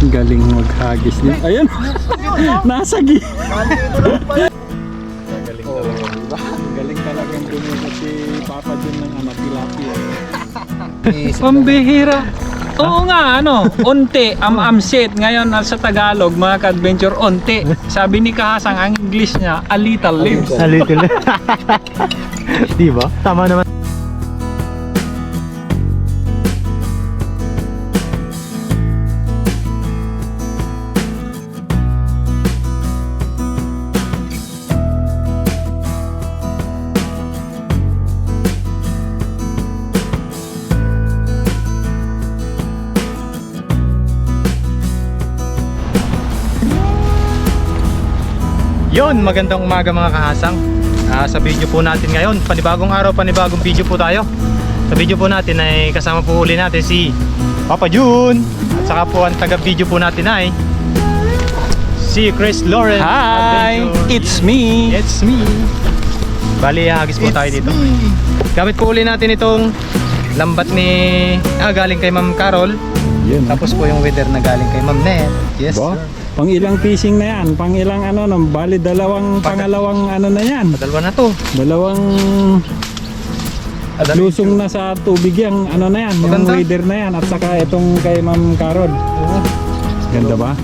Galing maghagis din. Ayun. Nasagi. Galing talaga. Galing talagang gumamit si Papa John ng tilapia. Pambihira. Oo nga, unti, amsit. Ngayon sa Tagalog, mga ka-adventure, unti. Sabi ni Kahasang, ang English niya, a little lives. A little. Diba? Tama naman. Yon, magandang umaga mga kahasang. Sa video po natin ngayon, panibagong araw, panibagong video po tayo. Sa video po natin ay kasama po uli natin si Papa Jun. At saka po ang taga-video po natin ay si Chris Lawrence. Hi! Adventure. It's me! It's me. Bali, hagis po tayo dito. Gamit po uli natin itong lambat ni galing kay Ma'am Carol. Yun. Tapos po yung weather na galing kay Ma'am Net. Yes, Ba? sir. Pang ilang fishing na yan? Pang ilang bali pangalawang na yan. Dalawa na to. Dalawang lusong na sa tubig yung na yan, yung Maganda. wader na yan. At saka itong kay Ma'am Carol. Ganda ba?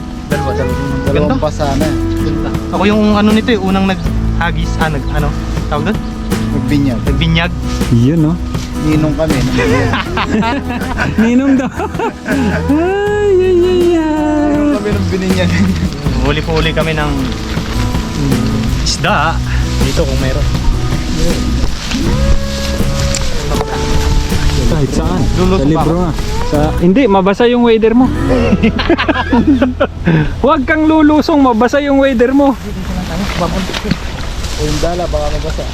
Dalawang pasana. Ako yung nito unang naghagis, tawag doon? Magbinyag. Nagbinyag. Yun, no? Ninong kami. Ninong daw. Ay, ay, ay, ay. Ninong kami ng bininyan. Huli po uli kami ng isda dito kung meron. Kahit saan. Luluto Sa libro nga. Hindi, mabasa yung wader mo. Huwag kang lulusong, mabasa yung wader mo. O yung dala, baka mabasa.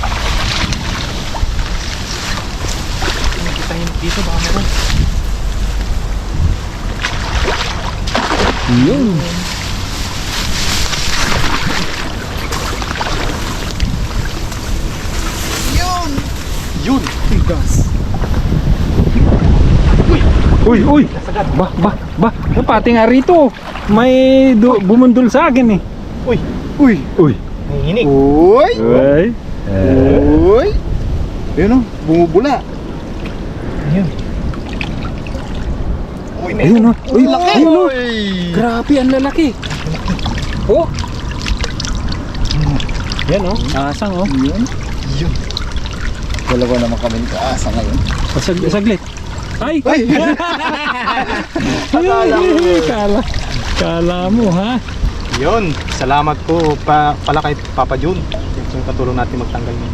Dito baka meron. Yun. Yun! Tigas. Uy! Ba! Pati nga rito. May bumundol sa akin eh. Uy! Uy! Nanginig. Uy! Uy! Uy! Ayun o, bumubula. Ayun. Ayun o! Uy! Laki! Ayun o! Uy! Grabe, ang lalaki! Oh! Yan o, asang o. Yun. Dalawa naman kami kaasa ngayon. Saglit. Ay! Ay! Kala mo ha? Yun! Salamat po pala kay Papa Jun. Yung katulong natin magtanggal niya.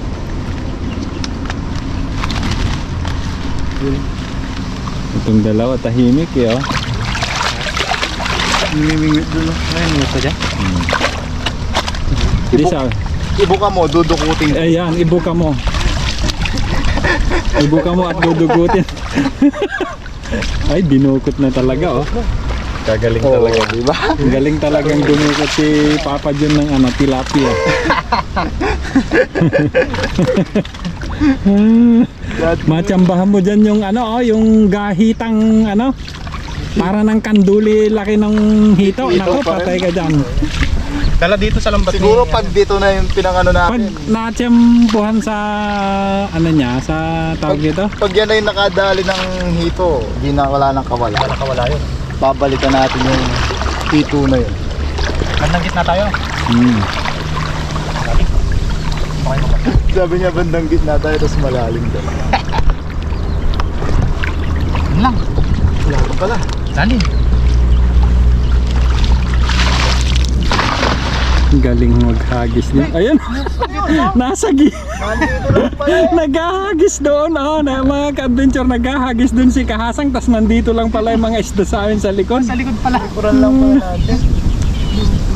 Itong dalawa tahimik eh oh. Mimingit doon o. Ayun, yung isa dyan. Di sa... Ibuka mo, dudukutin. Ayan, ibuka mo. Ibuka mo at dudugutin. Ay, dinukot na talaga oh. Kagaling talaga. Diba? Galing talagang dumukot si Papa John ng tilapia. Matsambahan mo dyan yung yung gahitang para ng kanduli laki ng hito. Hito Nako, pa rin. patay ka dyan. Dala dito sa lambat Siguro ni- pag dito na yung pinangano Pag natin. natsambuhan sa niya, sa tawag dito. Pag yan ay nakadali ng hito, di na wala nang kawala. Nakawala yun. Babalikan natin yung hito na yun. Bandang gitna tayo. Okay naman. Sabi niya bandang gitna tayo, tapos malalim doon. Yun lang. Wala ka pala. Dali. Galing maghagis din. Ayun. Nasagi. Nandito lang pala. Naghahagis doon. Na mga ka-adventure naghahagis doon si Kahasang. Tas nandito lang pala yung mga isda sa amin sa likod. Sa likod pala. Kuran lang pala natin.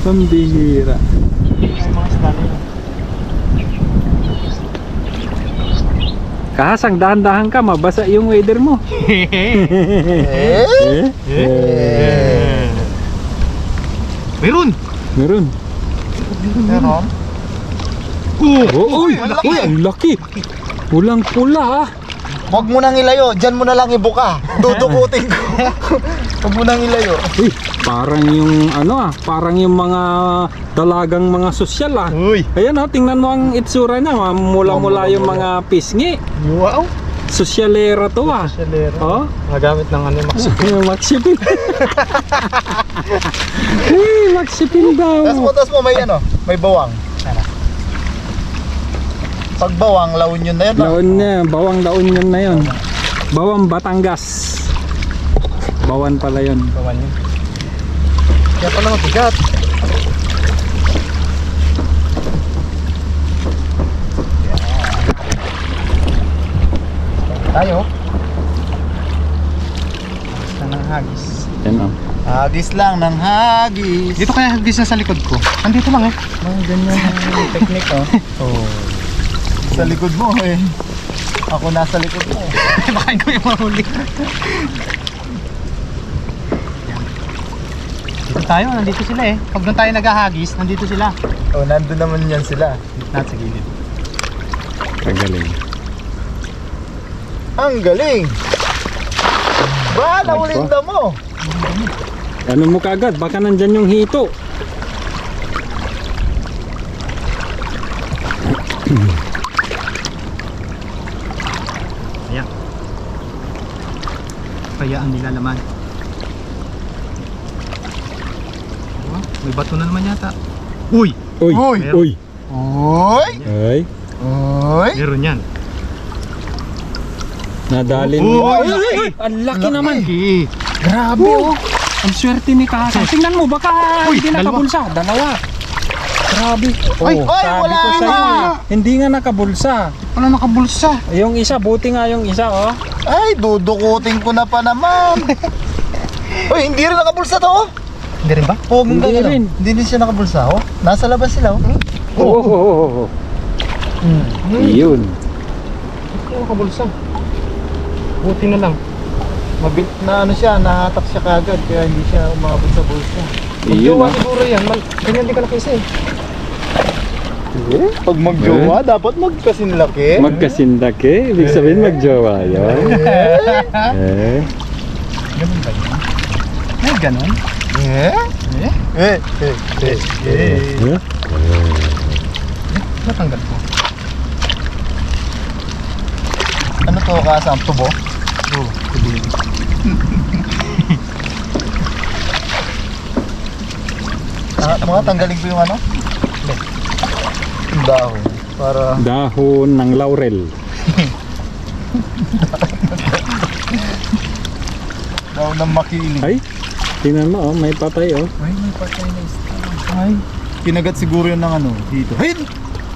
Pambihira. Ay, mga isda na yun. Kahasang, dahan-dahan ka. Mabasa yung wader mo. Eh? Meron! Meron. Meron? Uy, ang laki. ang laki. Pulang-pula ah. Huwag mo nang ilayo, dyan mo na lang ibuka. Dudukutin ko. Huwag mo nang ilayo. Uy, parang yung parang yung mga dalagang mga sosyal ah. Uy. Ayan oh, tingnan mo ang itsura niya, mula-mula yung mga pisngi. Wow. Sosyalera to ah. Sosyalera. Oh, Magamit ng ano, Maxipin. Maxipin daw. Tapos mo, may bawang. Pag bawang, La Union na yun. Laon na, bawang La Union na yun. Bawang Batangas. Bawan pala yun. Bawan yun. Kaya pala mabigat. Tayo. Basta ng hagis. Yan oh. Hagis lang ng hagis. Dito kaya hagis na sa likod ko. Andito lang eh. Ganyan yung technique Oh. Sa likod mo eh. Ako nasa likod mo. Baka ikaw yung mahuli. Dito tayo, nandito sila eh. Pag doon tayo naghahagis, nandito sila. Oh, nandun naman yan sila. Nasa gilid. Kagaling. Ang galing! Ba, naulinda mo! Ano mo kagad? Baka nandyan yung hito. Ayan. Kaya ang nilalaman. Oh, may bato na naman yata. Uy! Uy, Uy! uy. Uy! Ay, Uy! Meron yan. nadali Uy, mo. Ay, laki. ay, ay, ang laki naman. Laki. Grabe oh. Ang swerte ni Kahasan. Tingnan mo, baka Uy, hindi dalawa. nakabulsa. Dalawa. Grabe. Oh, Ay, ay, sabi wala ko sa'yo na. eh. Hindi nga nakabulsa. Wala nakabulsa. Yung isa, buti nga yung isa oh. Ay, dudukutin ko na pa naman. Uy, hindi rin nakabulsa to oh. Hindi rin ba? Oh, Hindi ganda, rin. Hindi rin siya nakabulsa oh. Nasa labas sila oh. Oh. Yun. Hindi ko nakabulsa. Buti na lang. Mabit na ano siya, nahatak siya kagad kaya hindi siya umabot sa bulsa. Yun Magjowa oh. siguro yan. Ganyan din ka nakisa eh. Pag magjowa, dapat magkasinlaki. Magkasindake. Ibig sabihin magjowa yun. Eh. Ganun ba yun? May ganun? Eh? Eh? Eh? Natanggal ko. Ano to kasam? Tubo? Oo, tuloy. Mga tanggalin ko yung ano? Yung dahon. Para Dahon ng laurel. dahon ng makiling. Ay, tingnan mo oh, may patay oh. Ay, may patay na isda. Ay, kinagat siguro yun ng ano, dito. Ay!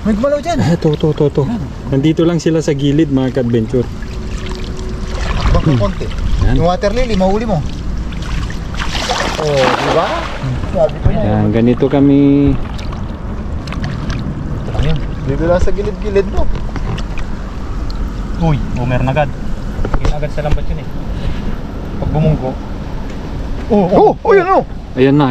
May gumalaw dyan! To. Nandito lang sila sa gilid mga ka-adventure. Baka konti. Yan. Yung water lily, mahuli mo. Oh, di ba? Sabi ko na. Yan, ganito kami. Ayun. Dito lang sa gilid-gilid mo. Uy, meron agad. Yun agad sa lambat yun eh. Pag bumunggo. Oh, yun oh! Ayan na.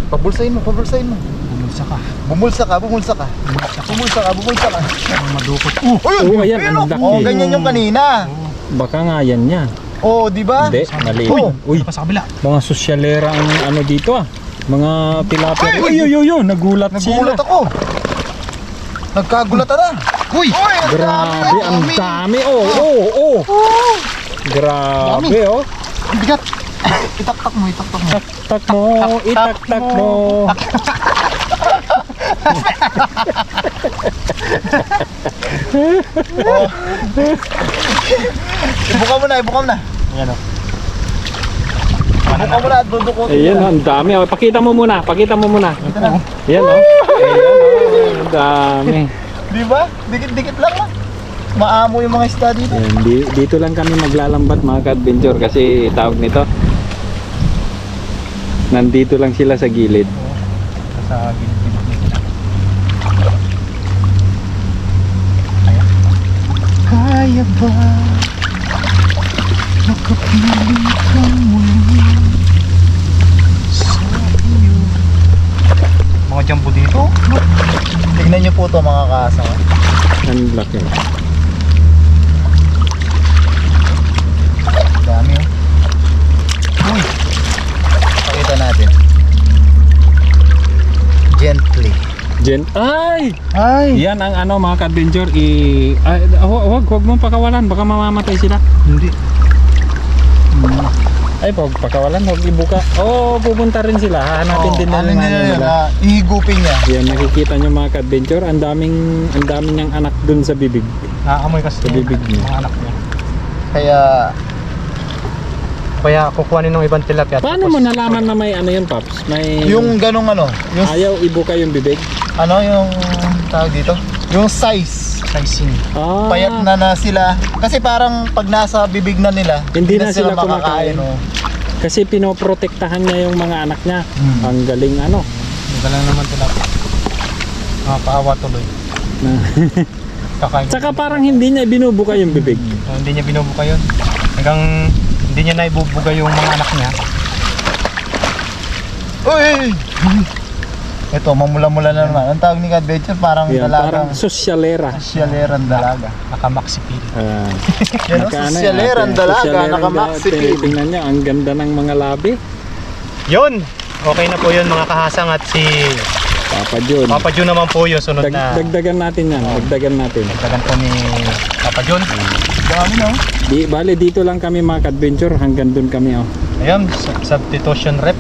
Pabulsahin mo. Bumulsa ka. Bumulsa ka. Ang madukot. Oh, ayan, ang laki. Oh, ganyan yung kanina. Baka nga yan niya. Oh, di ba? Hindi, mali. Oh. Uy, Pa sa kabila. mga sosyalera ang ano dito ah. Mga tilapia. Ay! Uy, nagulat sila. Nagulat ako. Nagkagulatan na. Uy! Grabe, ang dami. Oh. Grabe oh. Ang bigat. Itaktak mo. Itaktak mo. Ibuka mo na. Ayan o. Ibuka mo na at dudukutin. Ayan oh, ang dami. Oh, pakita mo muna. Ayan oh. Ang dami. Di ba? Dikit-dikit lang ah. Maamo yung mga isda dito. Ayan, dito lang kami maglalambat mga ka-adventure kasi tawag nito. Nandito lang sila sa gilid. Sa gilid-gilid niya sila. Kaya ba makapiling kang muli sa iyo? Mga jumbo dito. Tignan niyo po ito mga kasama. Ang laki. Yan. Ay! Ay! Yan ang ano mga ka-adventure. Huwag mong pakawalan. Baka mamamatay sila. Hindi. Ay, pag pakawalan, huwag ibuka. Oo, pupunta rin sila. Hahanapin din ano ng niya yun, nila. ihigupin niya. Yan, nakikita nyo mga ka-adventure. Ang daming niyang anak dun sa bibig. Naamoy kasi Sa bibig niya. mga anak niya. Kaya, Kukuhanin ng ibang tilapia. Paano mo nalaman na may ano yun, Paps? May yung ganong ano, yung, ayaw ibuka yung bibig? ano yung tawag dito? Yung size. Sizing. Ah, Payat na sila. Kasi parang pag nasa bibig na nila, Hindi na sila kumakain. oh. kasi pinoprotektahan niya yung mga anak niya. Hmm. Ang galing ano. Ito lang naman tilapia. Paawa tuloy. Kakain ko. Tsaka parang hindi niya binubuka yung bibig. Hindi niya binubuka yun. Hanggang hindi niya na ibubuga yung mga anak niya. Uy! Ito, mamula-mula na naman. Ang tawag ni Adventure, parang Yan, dalagang parang sosyalera. sosyalerang dalaga. Nakamaxipil. Yan o, sosyalerang dalaga, naka-maxi-pin. Tingnan niyo, ang ganda ng mga labi. Yun! Okay na po yun mga kahasang at si Papa John. Papa Jun naman po yung sunod na. Dagdagan natin yan. Dagdagan natin. Dagdagan po ni Papa Jun. Dami no? Bale, dito lang kami mga adventure hanggang dun kami. Oh. Ayun, substitution rep.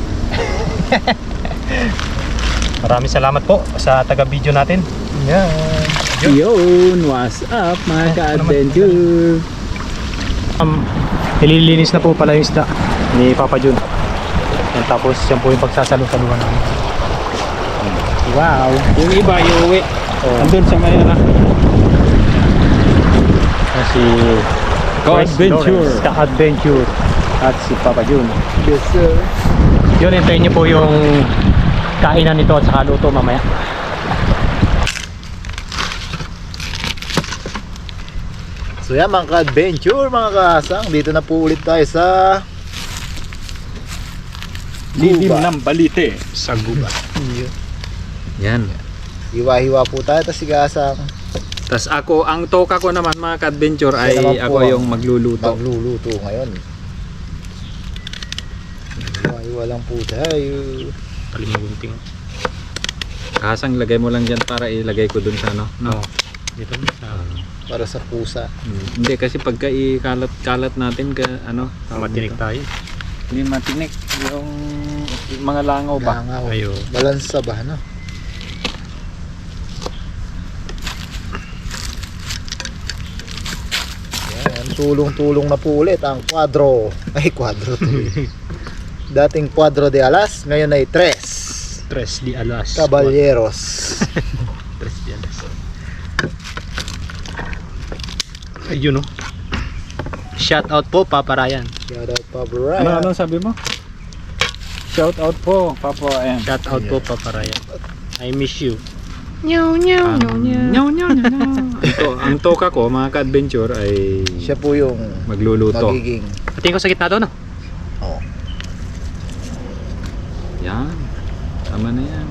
Maraming salamat po sa taga-video natin. Yan. Yun, what's up mga ka-adventure? Nililinis na po pala yung isda ni Papa Jun. And tapos yan po yung pagsasalo-saluhan namin. Wow, yung iba iuwi. Andun sa may anak. Si Ka-adventure. Ka-adventure. At si Papa Jun. Yes sir. Yun, hintayin niyo po yung kainan nito at saka luto mamaya. So yan mga ka-adventure, mga kahasang, dito na po ulit tayo sa Lilim Guba. ng balite sa guba. Yan. Hiwa-hiwa po tayo, tapos si kahasang Tas ako, ang toka ko naman mga ka-adventure Siya ay naman po ako ang yung magluluto. magluluto ngayon. Hiwa-hiwa lang po tayo. Kalimugunting. Kasang lagay mo lang dyan para ilagay ko dun sa ano. No? Dito. Para sa pusa. Hindi kasi pagka ikalat-kalat natin ka ano, Matinik tayo. hindi matinik yung mga langaw ba? Langaw. Ayo. Balansa ba, no? Yan, tulong-tulong na po ulit ang Cuadro. Ay, Cuadro tuloy. Dating Cuadro de Alas, ngayon ay Tres Tres di alas. Caballeros. Tres di alas. Ayun oh. Shout out po Papa Ryan. Shout out pa, Brian. Ano sabi mo? Shout out po, Papa. Ayan. Shout out po Papa Ryan. I miss you. Nyaw, nyaw, nyaw, nyaw. Ang toka ko, mga ka-adventure, ay Siya po yung magluluto. magiging Patingin ko sa gitna doon. oh, Yan. Tama na yan.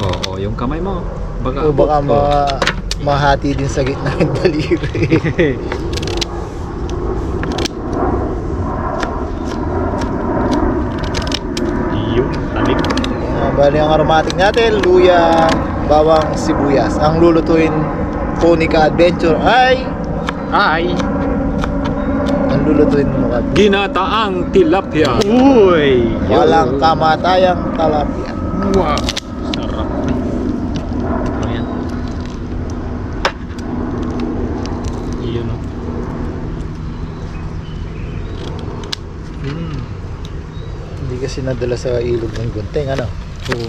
Oo, yung kamay mo. Baka, o baka abot. mahati din sa gitna ng daliri. Yun, talig. Bali ang aromatic natin, luya, bawang, sibuyas. Ang lulutuin po ni Ka-Adventure ay Ay. ang lulutuin mo ka. Ginataang tilapia. Uy. Walang kamatayang talapia. Wow. Sarap. Ayan. Yun oh. Hindi kasi nadala sa ilog ng gunting, ano? Oo.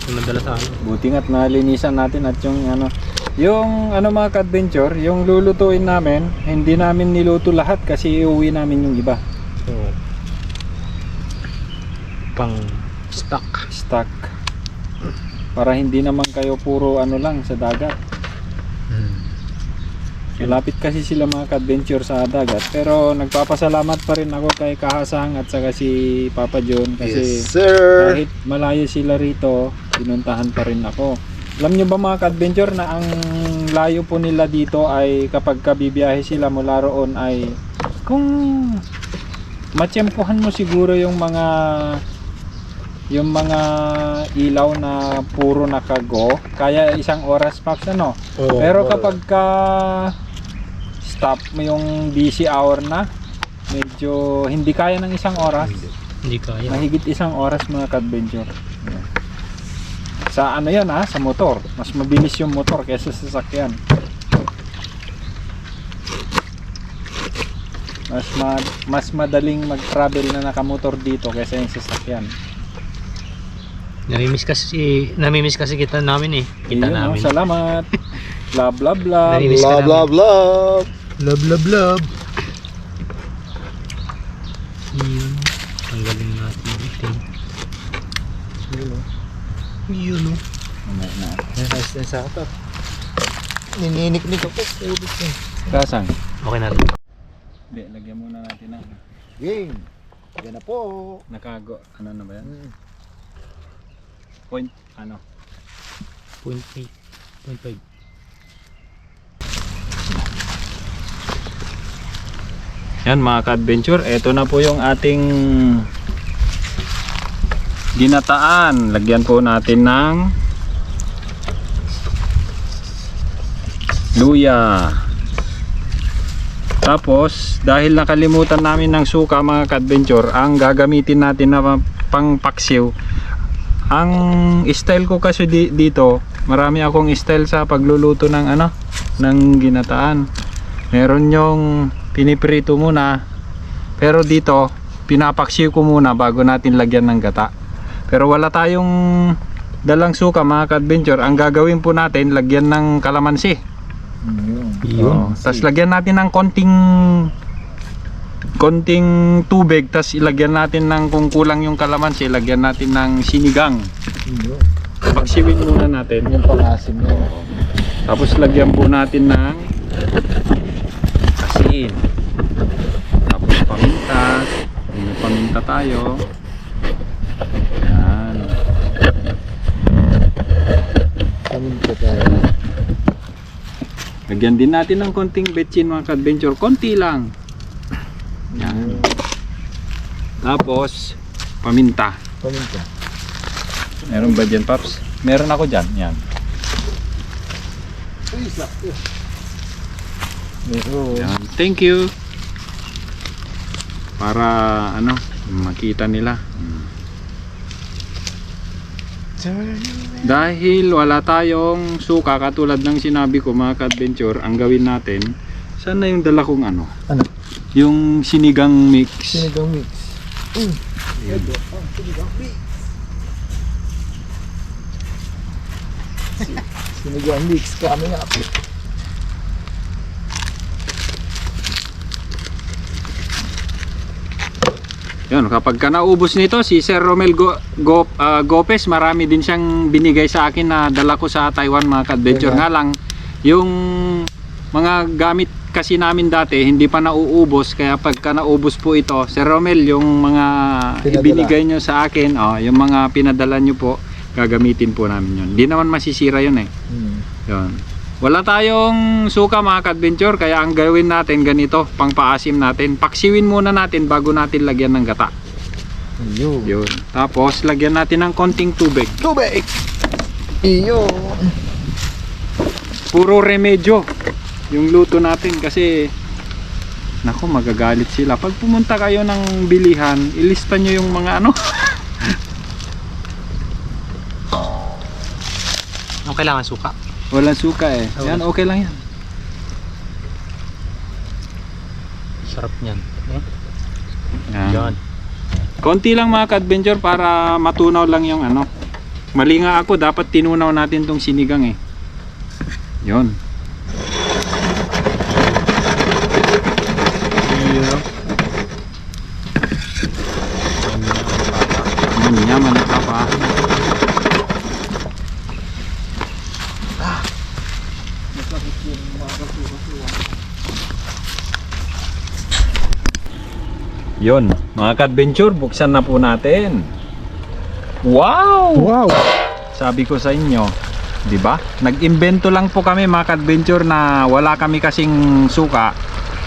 Yung nadala sa ano. Buti nga't nalinisan natin at yung ano mga ka-adventure, yung lulutuin namin, hindi namin niluto lahat kasi iuwi namin yung iba. Oo. Pang stock. Stock. Para hindi naman kayo puro ano lang sa dagat. Malapit kasi sila mga ka-adventure sa dagat. Pero nagpapasalamat pa rin ako kay Kahasang at saka si Papa John kasi Yes, sir! kahit malayo sila rito, pinuntahan pa rin ako. Alam nyo ba mga ka-adventure na ang layo po nila dito ay kapag kabibiyahe sila mula roon ay kung matsyempohan mo siguro yung mga yung mga ilaw na puro nakago, kaya 1 oras Paps ano. Oo, Pero oo. kapag ka stop mo yung busy hour na, medyo hindi kaya ng 1 oras. Hindi kaya. Mahigit 1 oras mga ka-adventure. Yan. Sa ano yan sa motor. Mas mabilis yung motor kaysa sa sasakyan. Mas madaling mag-travel na nakamotor dito kaysa yung sasakyan. Namimiss kasi kita namin eh. Kita Yun, namin. salamat. Love, love, love. Namimiss ka Love, namin. love, love. Love, love, love. Ang galing natin itin. Yun o. Mamaya na. Nice na sa ato. Nininik-nik ako. Pulot na. Kasang? Okay na rin. Hindi, lagyan muna natin na. Game. Yan na po. Nakago. Ano na ba yan? Mm. Point, ano? 0.8. 0.5. Yan mga ka-adventure, ito na po yung ating ginataan. Lagyan po natin ng luya. Tapos, dahil nakalimutan namin ng suka mga ka-adventure, ang gagamitin natin na pangpaksiw. Ang style ko kasi dito, marami akong style sa pagluluto ng ng ginataan. Meron yung piniprito muna, pero dito pinapaksiw ko muna bago natin lagyan ng gata. Pero wala tayong dalang suka mga ka-adventure. Ang gagawin po natin, lagyan ng kalamansi. Yun. Tapos lagyan natin ng konting tubig, tapos ilagyan natin ng, kung kulang yung kalamansi, lagyan natin ng sinigang. Paksiwin muna natin. Yung pangasim nyo. Tapos lagyan po natin ng asin. Tapos paminta. May paminta tayo. Yan. Kamin ko tayo. Lagyan din natin ng konting betchin mga ka-adventure. Konti lang. Yan. Tapos paminta. Kamin ko. Meron ba dyan, Paps? Meron ako dyan. Yan. Uy, sakto. Meron. Yan. Thank you. Para makita nila. Dahil wala tayong suka katulad ng sinabi ko mga ka-adventure, ang gawin natin, sana yung dala kong Ano? yung sinigang mix. Sinigang mix. Ito. Sinigang mix. Sinigang mix coming up. Yun, kapag ka naubos nito, si Sir Romel Gopez, marami din siyang binigay sa akin na dala ko sa Taiwan mga ka-adventure. Nga lang, yung mga gamit kasi namin dati, hindi pa nauubos. Kaya pagka naubos po ito, Sir Romel, yung mga Pinadala. ibinigay nyo sa akin, yung mga pinadala nyo po, gagamitin po namin yun. Hindi naman masisira yun eh. Yun. Wala tayong suka mga ka-adventure, kaya ang gawin natin ganito, pangpaasim natin. Paksiwin muna natin bago natin lagyan ng gata. Yun. Tapos lagyan natin ng konting tubig. Tubig! Iyo! Puro remedyo yung luto natin kasi nako, magagalit sila. Pag pumunta kayo ng bilihan, ilista nyo yung mga Ang kailangan suka. walang suka eh. Yan, okay lang yan. Sarap niyan. Yan. Yan. Konti lang mga ka-adventure para matunaw lang yung Mali nga ako, dapat tinunaw natin tong sinigang eh. Yun. Yaman na pa. Yun, mga ka-adventure, buksan na po natin. Wow! Wow! Sabi ko sa inyo, 'di ba? Nag-imbento lang po kami mga ka-adventure na wala kami kasing suka.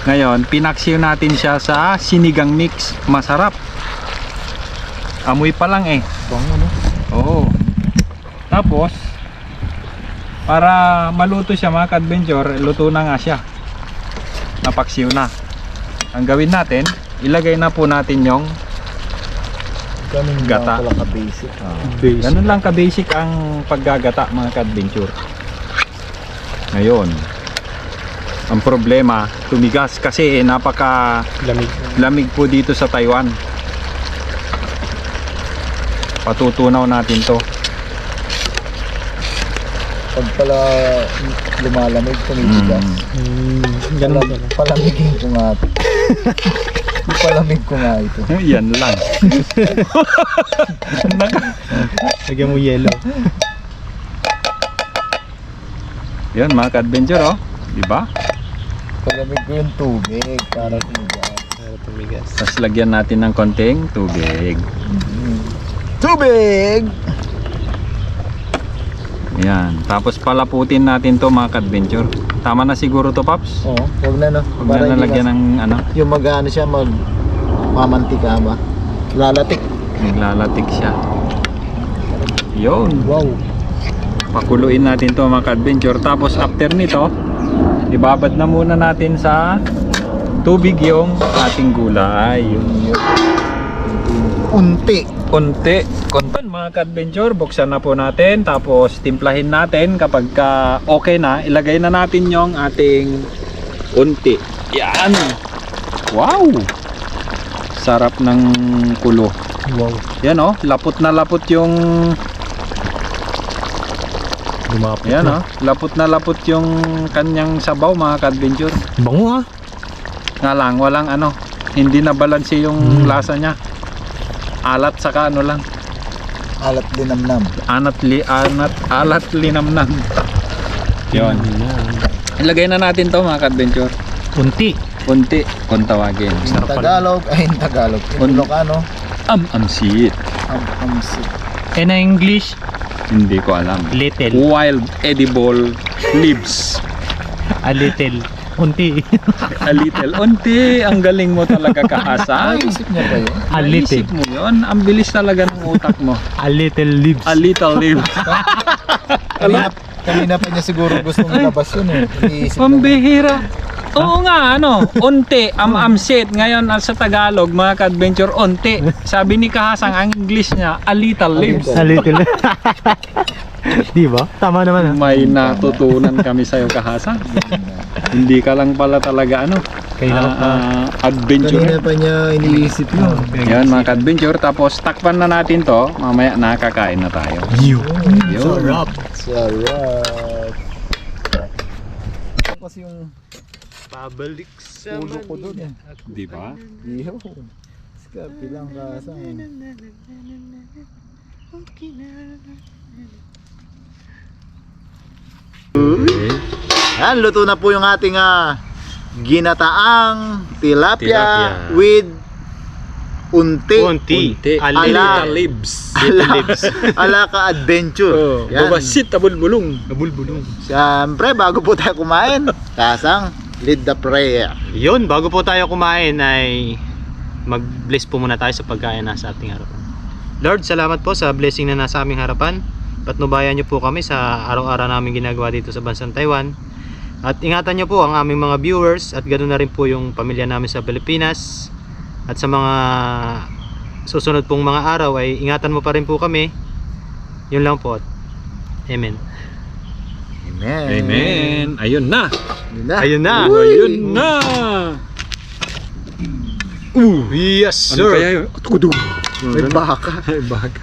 Ngayon, pinaksiw natin siya sa sinigang mix. Masarap. Amoy pa lang eh. Bango, no? Oo. Tapos, para maluto siya mga ka-adventure, luto na nga siya. Napaksiw na. Ang gawin natin, ilagay na po natin yung Ganun Gata. lang pala ka-basic. ganun lang ka-basic ang paggagata mga ka-adventure. Ngayon, ang problema, tumigas kasi napaka lamig po dito sa Taiwan. Patutunaw natin to. Pag pala lumalamig, tumitigas. Ganun Palamigin ko nga. Palamig ko nga ito. Yan lang. Lagyan mo yellow. Yan mga ka-adventure oh. Diba? Palamig ko yung tubig para tumigas. Para tumigas. Tapos lagyan natin ng konting tubig. Tubig! Yan. Tapos palaputin natin to mga ka-adventure. Tama na siguro to, Paps? Oo, huwag na no. Huwag na hindi nalagyan ng ano. yung mag-ano siya, mamantika ba? Lalatik. Naglalatik siya. Yun. Wow. Pakuluin natin to mga ka-adventure. Tapos after nito, ibabad na muna natin sa tubig yung ating gulay. Unti. Konti mga ka-adventure, buksan na po natin. Tapos timplahin natin. Kapag okay na, ilagay na natin yung ating unti. Yan. Wow. Sarap ng kulo. Wow. Yan oh, lapot na lapot yung Lumapit yan na. oh, lapot na lapot yung kanyang sabaw mga ka-adventure. Bango ha. Nga lang, walang ano, hindi na balanse yung lasa niya. Alat saka ano lang, Alat linamnam. alat linamnam. Yun. Ilagay na natin to mga ka-adventure. Unti. Unti, kung tawagin. In Tagalog, ay in Tagalog. In Ilocano, Amsit. amsit. And in English, Hindi ko alam. little. Wild edible leaves. A little. Unti. A little. Unti. Ang galing mo talaga kahasa. Naisip niya ba yun? A Naisip little. mo yun. Ang bilis talaga ng utak mo. A little leaves. A little leaf. Kanina pa niya siguro gustong ilabas yun eh. Iniisip lang. Pambihira. Oo nga, ano, unti, amsit. Ngayon sa Tagalog, mga ka-adventure, unti. Sabi ni Kahasang, ang English niya, a little leaves. A little. Di ba? Tama naman ha. May natutunan kami sa'yo, Kahasang. Hindi ka lang pala talaga, ano, Kanina adventure. pa niya iniisip yun. Yan, mga ka-adventure. Tapos, takpan na natin to. Mamaya, nakakain na tayo. Yun. Sarap. Tapos yung Pabalik sa ulo ko dun eh. Di ba? Iyo. Skapi lang kasang. Yan, luto na po yung ating ginataang tilapia, Tilapia. with unti. Unti. A Ala. little leaves. little leaves. Ala ka adventure. Yan. Babasit, tabulbulong. Nabulbulong. Siyempre, bago po tayo kumain, kasang lead the prayer. Yun, bago po tayo kumain ay mag-bless po muna tayo sa pagkain na sa ating harapan. Lord, salamat po sa blessing na nasa aming harapan. Patnubayan niyo po kami sa araw-araw namin ginagawa dito sa bansang Taiwan. At ingatan niyo po ang aming mga viewers at ganoon na rin po yung pamilya namin sa Pilipinas. At sa mga susunod pong mga araw ay ingatan mo pa rin po kami. Yun lang po. Amen. Amen. Amen. Ayun na. Yun na. Ayun na. Ayun na. Yes, Ano kaya yun? Tukudug. May baka. Ay, baka.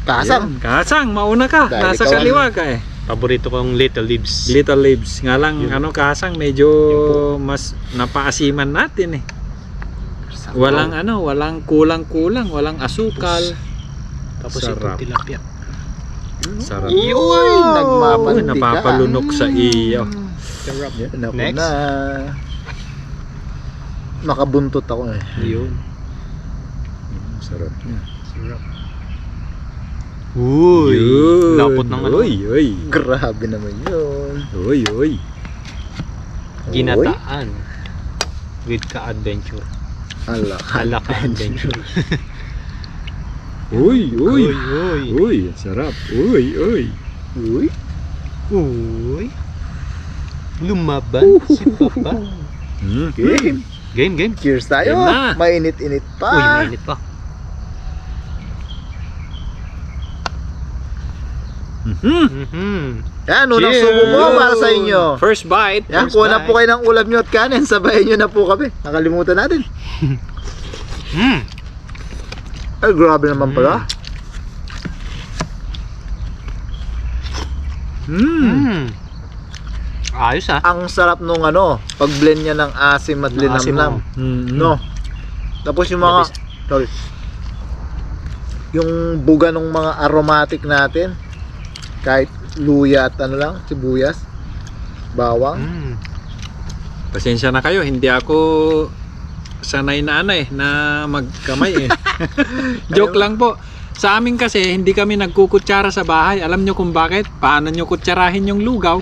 Kasang. Kasang, mauna ka. Dahil Nasa ikaw kaliwa ka eh. Paborito kong little leaves. Little leaves. Nga lang, Yun. ano, Kasang, medyo mas napaasiman natin eh. Walang ano, walang kulang-kulang, walang asukal. Tapos Sarap. itong tilapia. Sarap. Uy, nagmamantika. Napapalunok sa iyo. Sarap. Naku Next. na. Makabuntot ako eh. Yun. Sarap niya. Sarap. Uy. Yun. Lapot ng ano. Uy, uy. Grabe naman yun. Uy, uy. Ginataan. With ka-adventure. Ala. Hala ka-adventure. Uy, uy. Uy. Uy, sarap. Uy, uy. Uy. Uy. Lumaban si Papa. Game. Game. Cheers tayo. Game na. Mainit-init Uy, pa. mainit pa. Yan, unang Cheers. subo mo para sa inyo. First bite. Yan, first kuha na bite. po kayo ng ulam nyo at kanin. Sabayan nyo na po kami. Nakalimutan natin. Ay, grabe naman pala. Ayos ah. Ang sarap nung pag-blend niya ng asim at Ng asim, linamnam. Mm-mm. No. Tapos yung mga sorry. Yung buga ng mga aromatic natin. Kahit luya at sibuyas, bawang. Pasensya na kayo, hindi ako sanay na na magkamay eh. Joke lang po. Sa amin kasi, hindi kami nagkukutsara sa bahay. Alam nyo kung bakit? Paano nyo kutsarahin yung lugaw?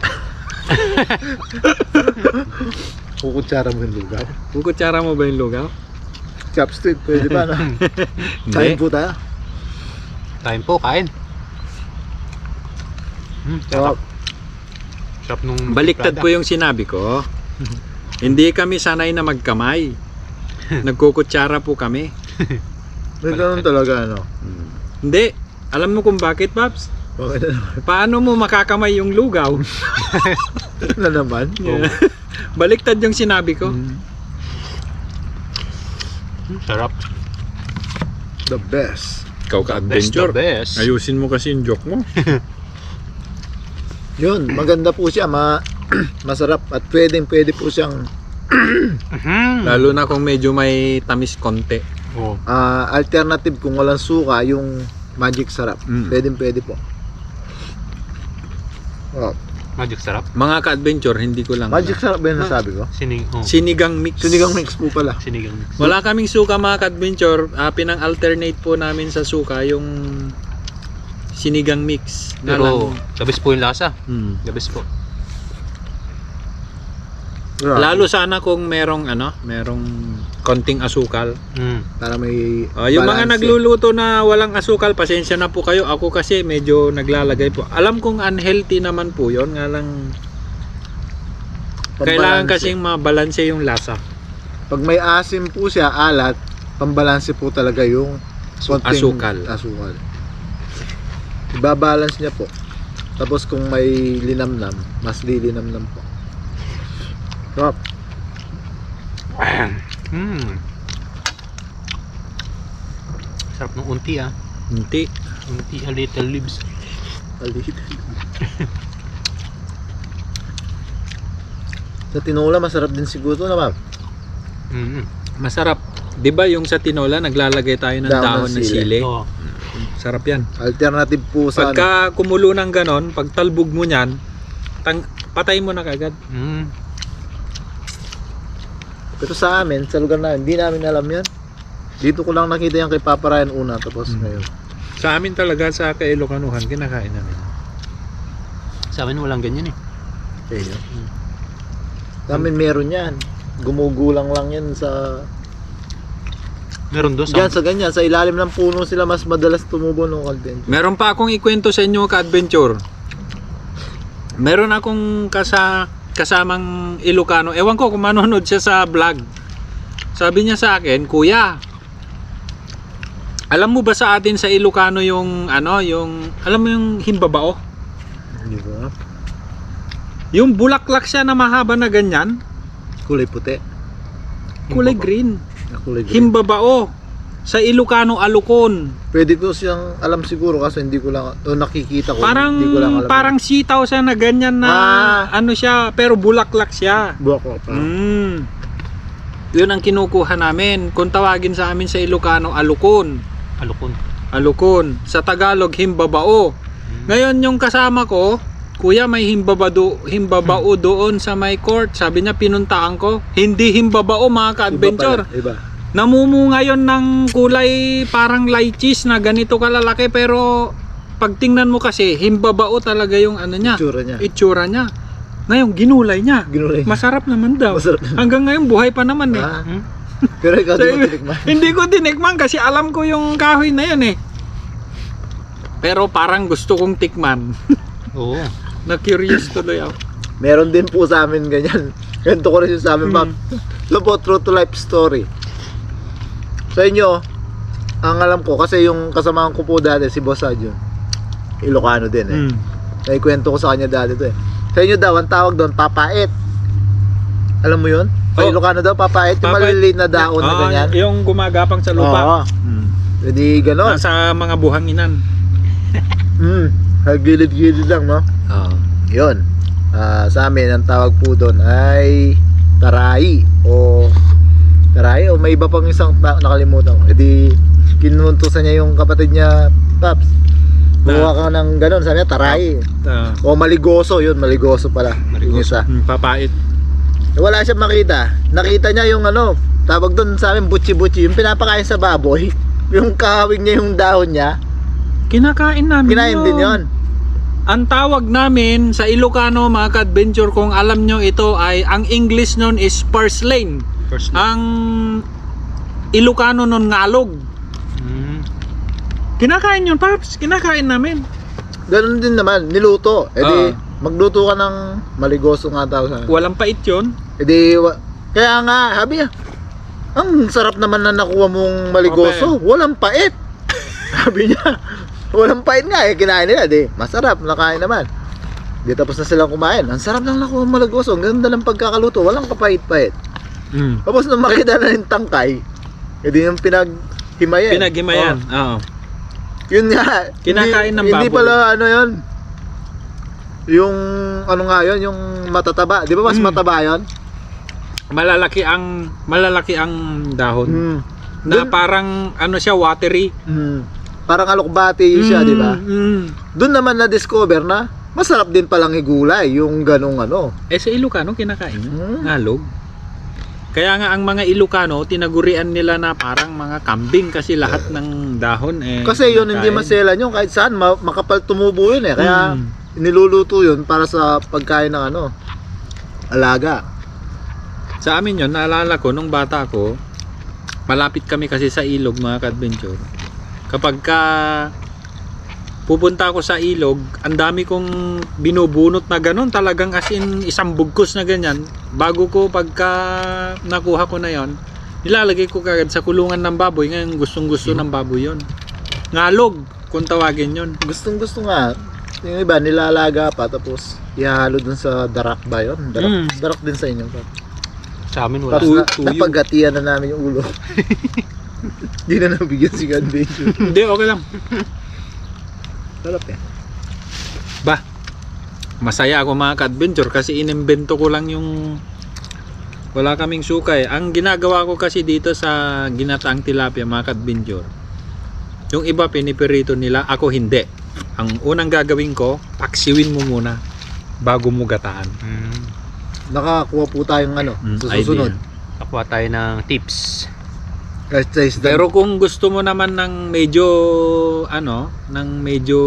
Kukutsara mo yung lugaw. Kukutsara mo ba yung lugaw? Chopstick, pwede ba? No? Kain po tayo. Kain po, kain. Sarap. Sarap nung Baliktad po yung sinabi ko. Hindi kami sanay na magkamay. Nagkukutsara po kami. May ganun talaga, Hindi. Alam mo kung bakit, Paps? Okay na naman. Paano mo makakamay yung lugaw? Na naman. Baliktad yung sinabi ko. Sarap. The best. Ikaw ka-adventure. The best. Ayusin mo kasi yung joke mo. Yun, maganda po siya. Masarap at pwede po siyang Lalo na kung medyo may tamis konti. Oh. alternative kung walang suka, yung magic sarap. Pwede po. Oh. Magic sarap. Mga ka-adventure, hindi ko lang. Magic sarap ba yung nasabi ko? Sinigang mix. Sinigang mix po pala. Sinigang mix. Wala kaming suka mga ka-adventure. Pinang-alternate po namin sa suka yung sinigang mix. Na Pero lang. the best po yung lasa. Mm. The best po. Lalo sana kung merong konting asukal. Para may Yung mga balance. nagluluto na walang asukal, pasensya na po kayo. Ako kasi medyo naglalagay po. Alam kong unhealthy naman po yon, nga lang kailangan kasing mabalanse yung lasa. Pag may asim po siya, alat, pambalanse po talaga yung Asukal. Ibabalance niya po. Tapos kung may linamnam, mas lilinamnam po. Sarap. Sarap ng unti ah. Hindi. Unti a little leaves. Sa tinola, masarap din siguro na, ma'am. Masarap. 'Di ba yung sa tinola naglalagay tayo ng dahon ng sili? Oh. Sarap 'yan. Alternative po sa Pagka kumulo ng ganon, pag talbog mo niyan, patay mo na kagad. Pero sa amin, sa lugar namin, hindi namin alam yan. Dito ko lang nakita yan kay Papa Ryan una, tapos ngayon. Sa amin talaga sa Kailokanuhan, kinakain namin. Sa amin walang ganyan eh. Okay, Sa amin meron yan. Gumugulang lang yan sa... Meron doon Diyan sa ganyan, sa ilalim ng puno sila mas madalas tumubo ng kalbento. Meron pa akong ikwento sa inyo ka-adventure. Meron akong kasamang Ilocano. Ewan ko kung manonood siya sa vlog. Sabi niya sa akin, "Kuya, alam mo ba sa atin sa Ilocano yung alam mo yung himbabao? Di ba? Yung bulaklak siya na mahaba na ganyan, Kulay puti. kulay green. Kulay green. Himbabao. Sa Ilocano, alukon. Pwede ko siyang alam siguro kasi hindi ko lang nakikita ko. Parang hindi ko lang alam. parang sitaw siya na ganyan na siya, pero bulaklak siya. buwak ko pa. Yun ang kinukuha namin. Kung tawagin sa amin sa Ilocano, alukon. Alukon. Sa Tagalog, himbabao. Ngayon yung kasama ko, "Kuya, may himbabao doon sa may court." Sabi niya, pinuntaan ko. Hindi himbabao mga ka-adventure. Iba. Namumunga yon ng kulay parang lychees na ganito kalalaki, pero pag tingnan mo kasi, himbabao talaga yung niya. Itsura niya. Ngayon, ginulay niya. Masarap naman daw. Hanggang ngayon, buhay pa naman eh. Pero ikaw di mo tinikman. Hindi ko tinikman kasi alam ko yung kahoy na yun eh. Pero parang gusto kong tikman. Oo. Na-curious tuloy ako. Meron din po sa amin ganyan. Ganito ko rin yung sa amin, Pap. Lobo, true to life story. Sa inyo, ang alam ko, kasi yung kasamahan ko po dati, si Boss Adjo, Ilocano din eh. Naikwento ko sa kanya dati to eh. Sa inyo daw, ang tawag doon, papait. Alam mo yun? Sa Oh. Ilocano daw, papait. Yung Papait. maliliit na daon na ganyan. Yung gumagapang sa lupa. Oo. Hindi ganon. Nasa mga buhanginan. Gilid-gilid lang, no? Oo. Yun. Sa amin, ang tawag po doon ay tarai o may iba pang isang nakalimutan ko. E di, kinuntusan niya yung kapatid niya, Paps. Buha ka ng ganun, sabi niya, tarai. O maligoso, yun, maligoso pala. Yung isa. Papait. Wala siyang makita. Nakita niya yung ano, tawag doon sa amin, butchi-butchi, yung pinapakain sa baboy. Yung kahawig niya, yung dahon niya. Kinakain namin Kinain din yun. Ang tawag namin sa Ilocano, mga ka-adventure, kung alam nyo ito ay, ang English nun is purslane. Ang Ilocano nun ngalog. Kinakain yun, Paps. Kinakain namin. Ganun din naman, niluto. E di, magluto ka ng maligoso nga tawag sa amin. Walang pait yun. E di, kaya nga, sabi niya, ang sarap naman na nakuha mong maligoso. Walang pait. Sabi niya, walang pait nga eh. Kinain nila, di, masarap, nakain naman. Di tapos na silang kumain. Ang sarap lang nakuha ng maligoso. Ang ganda ng pagkakaluto. Walang kapait-pait. Tapos nung makita na yung tangkay, edi yung pinaghimayan. Pinaghimayan. Oo. Yun nga. Kinakain ng Hindi baboy. pala ano yun. Yung ano nga yun, yung matataba. Di ba mas mataba yun? Malalaki ang dahon. Na parang ano siya, watery. Parang alokbati siya, di ba? Doon naman na-discover na masarap din palang igulay yung ganong ano. Eh sa Ilocano kinakain ngalog. Kaya nga ang mga Ilocano tinagurian nila na parang mga kambing kasi lahat ng dahon eh. Kasi yun hindi kinakain. maselan yun kahit saan makapal tumubo yun eh. Kaya niluluto yun para sa pagkain ng ano, alaga. Sa amin yun, naalala ko nung bata ko, malapit kami kasi sa ilog, mga ka-adventure. Kapag ka pupunta ako sa ilog, ang dami kong binubunot na ganun, talagang as in isang bugkos na ganyan. Bago ko pagka nakuha ko na yon, nilalagay ko kagad sa kulungan ng baboy. Ngayon gustong gusto ng baboy yon. Ngalog kung tawagin yon. Gustong gusto nga. Yung iba nilalaga pa tapos ihalo dun sa darak ba yun? Darak din sa inyo. Sa amin wala. Tapos Tuyo. napagatian na namin yung ulo. Di na nabigyan si Adventure. Hindi, okay lang. Sarap eh. Ba, masaya ako mga ka-adventure kasi inimbento ko lang yung wala kaming sukay. Ang ginagawa ko kasi dito sa ginataang tilapia, mga ka-adventure, yung iba pinipirito nila, ako hindi. Ang unang gagawin ko, paksiwin mo muna bago mo gataan. Nakakuha po tayong ano, sa susunod. Nakuha tayo ng tips. Kahit sa isda. Pero kung gusto mo naman ng medyo ano, ng medyo